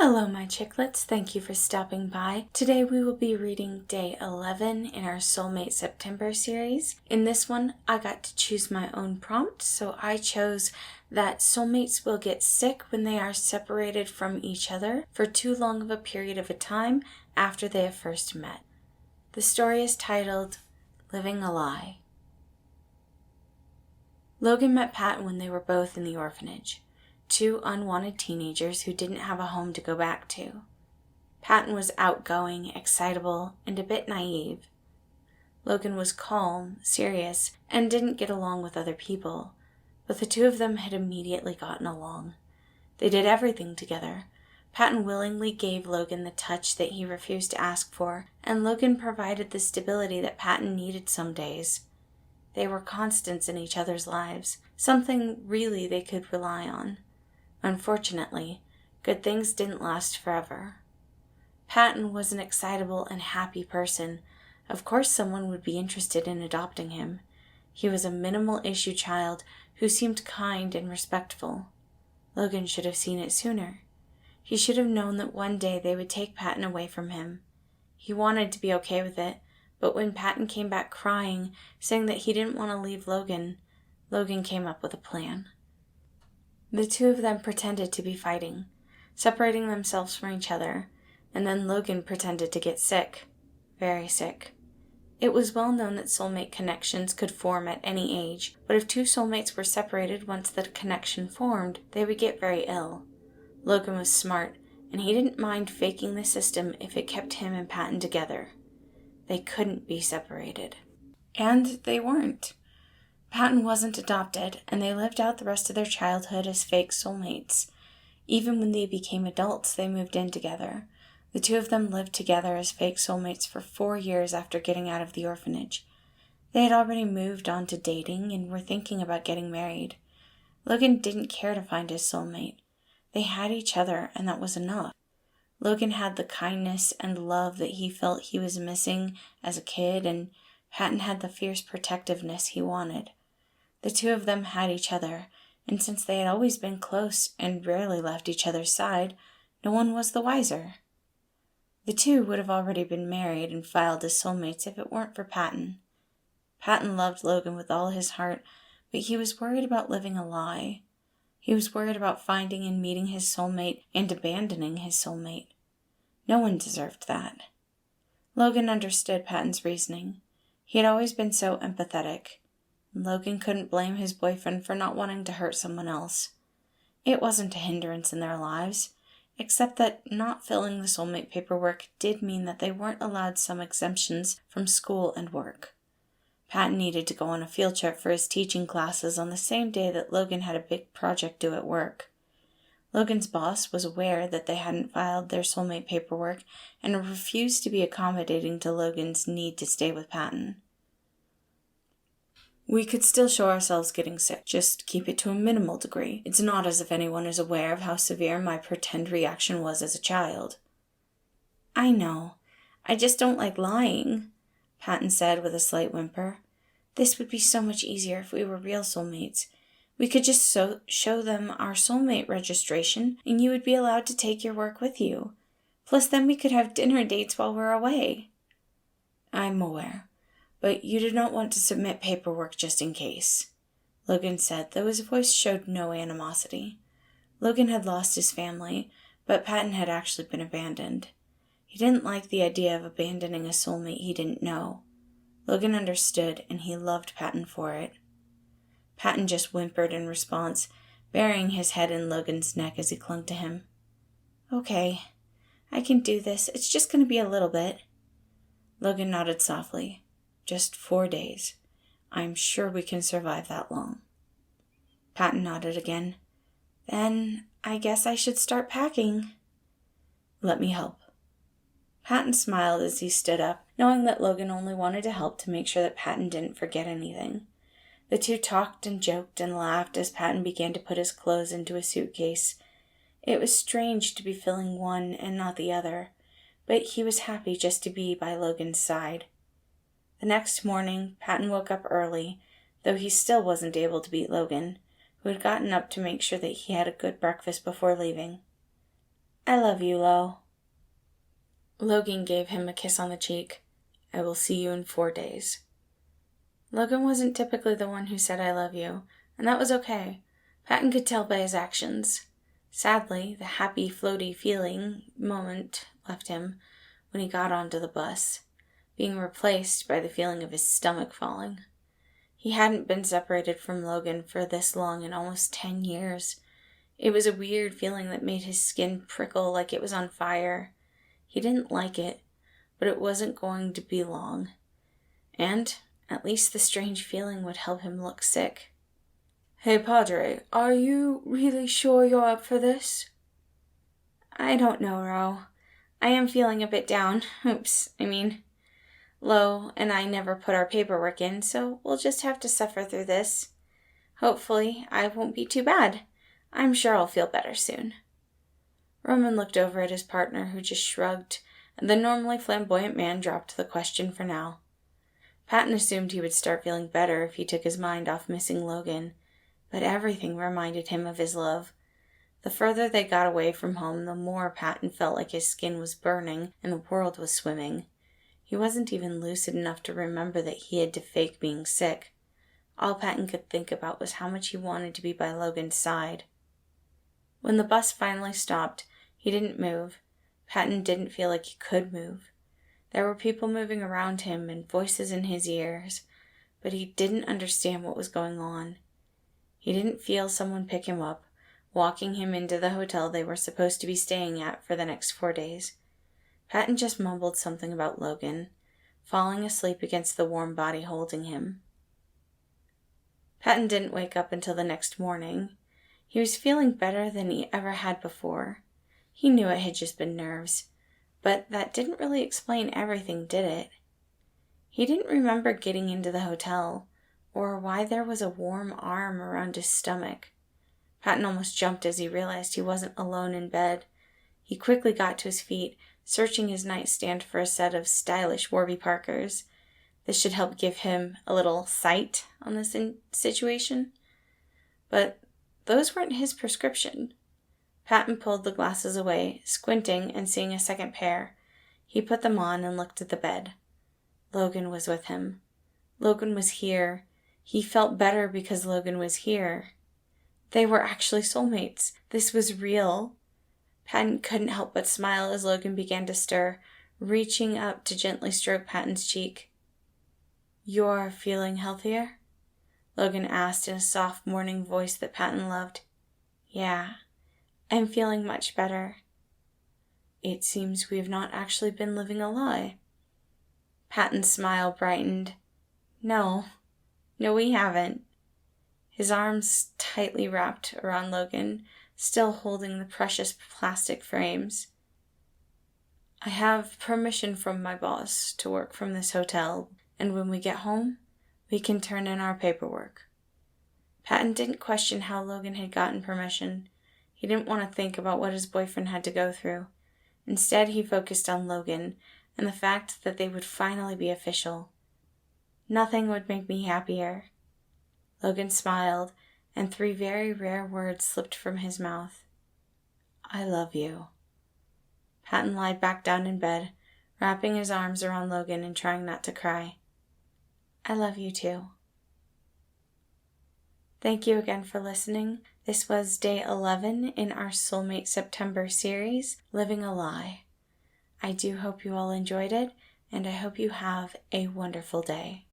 Hello, my chicklets. Thank you for stopping by. Today we will be reading day 11 in our Soulmate September series. In this one, I got to choose my own prompt, so I chose that soulmates will get sick when they are separated from each other for too long of a period of a time after they have first met. The story is titled, Living a Lie. Logan met Patton when they were both in the orphanage. Two unwanted teenagers who didn't have a home to go back to. Patton was outgoing, excitable, and a bit naive. Logan was calm, serious, and didn't get along with other people, but the two of them had immediately gotten along. They did everything together. Patton willingly gave Logan the touch that he refused to ask for, and Logan provided the stability that Patton needed some days. They were constants in each other's lives, something really they could rely on. Unfortunately, good things didn't last forever. Patton was an excitable and happy person. Of course someone would be interested in adopting him. He was a minimal-issue child who seemed kind and respectful. Logan should have seen it sooner. He should have known that one day they would take Patton away from him. He wanted to be okay with it, but when Patton came back crying, saying that he didn't want to leave Logan came up with a plan. The two of them pretended to be fighting, separating themselves from each other, and then Logan pretended to get sick, very sick. It was well known that soulmate connections could form at any age, but if two soulmates were separated once the connection formed, they would get very ill. Logan was smart, and he didn't mind faking the system if it kept him and Patton together. They couldn't be separated. And they weren't. Patton wasn't adopted, and they lived out the rest of their childhood as fake soulmates. Even when they became adults, they moved in together. The two of them lived together as fake soulmates for 4 years after getting out of the orphanage. They had already moved on to dating and were thinking about getting married. Logan didn't care to find his soulmate. They had each other, and that was enough. Logan had the kindness and love that he felt he was missing as a kid, and Patton had the fierce protectiveness he wanted. The two of them had each other, and since they had always been close and rarely left each other's side, no one was the wiser. The two would have already been married and filed as soulmates if it weren't for Patton. Patton loved Logan with all his heart, but he was worried about living a lie. He was worried about finding and meeting his soulmate and abandoning his soulmate. No one deserved that. Logan understood Patton's reasoning. He had always been so empathetic. Logan couldn't blame his boyfriend for not wanting to hurt someone else. It wasn't a hindrance in their lives, except that not filling the soulmate paperwork did mean that they weren't allowed some exemptions from school and work. Patton needed to go on a field trip for his teaching classes on the same day that Logan had a big project due at work. Logan's boss was aware that they hadn't filed their soulmate paperwork and refused to be accommodating to Logan's need to stay with Patton. We could still show ourselves getting sick, just keep it to a minimal degree. It's not as if anyone is aware of how severe my pretend reaction was as a child. I know. I just don't like lying, Patton said with a slight whimper. This would be so much easier if we were real soulmates. We could just show them our soulmate registration, and you would be allowed to take your work with you. Plus, then we could have dinner dates while we're away. I'm aware. But you did not want to submit paperwork just in case, Logan said, though his voice showed no animosity. Logan had lost his family, but Patton had actually been abandoned. He didn't like the idea of abandoning a soulmate he didn't know. Logan understood, and he loved Patton for it. Patton just whimpered in response, burying his head in Logan's neck as he clung to him. Okay, I can do this. It's just going to be a little bit. Logan nodded softly. Just 4 days. I'm sure we can survive that long. Patton nodded again. Then I guess I should start packing. Let me help. Patton smiled as he stood up, knowing that Logan only wanted to help to make sure that Patton didn't forget anything. The two talked and joked and laughed as Patton began to put his clothes into a suitcase. It was strange to be filling one and not the other, but he was happy just to be by Logan's side. The next morning, Patton woke up early, though he still wasn't able to beat Logan, who had gotten up to make sure that he had a good breakfast before leaving. I love you, Lo. Logan gave him a kiss on the cheek. I will see you in 4 days. Logan wasn't typically the one who said I love you, and that was okay. Patton could tell by his actions. Sadly, the happy, floaty feeling moment left him when he got onto the bus, being replaced by the feeling of his stomach falling. He hadn't been separated from Logan for this long in almost 10 years. It was a weird feeling that made his skin prickle like it was on fire. He didn't like it, but it wasn't going to be long. And at least the strange feeling would help him look sick. Hey, Padre, are you really sure you're up for this? I don't know, Ro. I am feeling a bit down. Lo and I never put our paperwork in, so we'll just have to suffer through this. Hopefully, I won't be too bad. I'm sure I'll feel better soon. Roman looked over at his partner, who just shrugged, and the normally flamboyant man dropped the question for now. Patton assumed he would start feeling better if he took his mind off missing Logan, but everything reminded him of his love. The further they got away from home, the more Patton felt like his skin was burning and the world was swimming. He wasn't even lucid enough to remember that he had to fake being sick. All Patton could think about was how much he wanted to be by Logan's side. When the bus finally stopped, he didn't move. Patton didn't feel like he could move. There were people moving around him and voices in his ears, but he didn't understand what was going on. He didn't feel someone pick him up, walking him into the hotel they were supposed to be staying at for the next 4 days. Patton just mumbled something about Logan, falling asleep against the warm body holding him. Patton didn't wake up until the next morning. He was feeling better than he ever had before. He knew it had just been nerves, but that didn't really explain everything, did it? He didn't remember getting into the hotel, or why there was a warm arm around his stomach. Patton almost jumped as he realized he wasn't alone in bed. He quickly got to his feet, searching his nightstand for a set of stylish Warby Parkers. This should help give him a little sight on this situation. But those weren't his prescription. Patton pulled the glasses away, squinting and seeing a second pair. He put them on and looked at the bed. Logan was with him. Logan was here. He felt better because Logan was here. They were actually soulmates. This was real. Patton couldn't help but smile as Logan began to stir, reaching up to gently stroke Patton's cheek. "You're feeling healthier?" Logan asked in a soft morning voice that Patton loved. "Yeah, I'm feeling much better." "It seems we've not actually been living a lie." Patton's smile brightened. No, we haven't." His arms tightly wrapped around Logan, still holding the precious plastic frames. "I have permission from my boss to work from this hotel, and when we get home, we can turn in our paperwork." Patton didn't question how Logan had gotten permission. He didn't want to think about what his boyfriend had to go through. Instead, he focused on Logan and the fact that they would finally be official. "Nothing would make me happier." Logan smiled, and 3 very rare words slipped from his mouth. "I love you." Patton lied back down in bed, wrapping his arms around Logan and trying not to cry. "I love you too." Thank you again for listening. This was day 11 in our Soulmate September series, Living a Lie. I do hope you all enjoyed it, and I hope you have a wonderful day.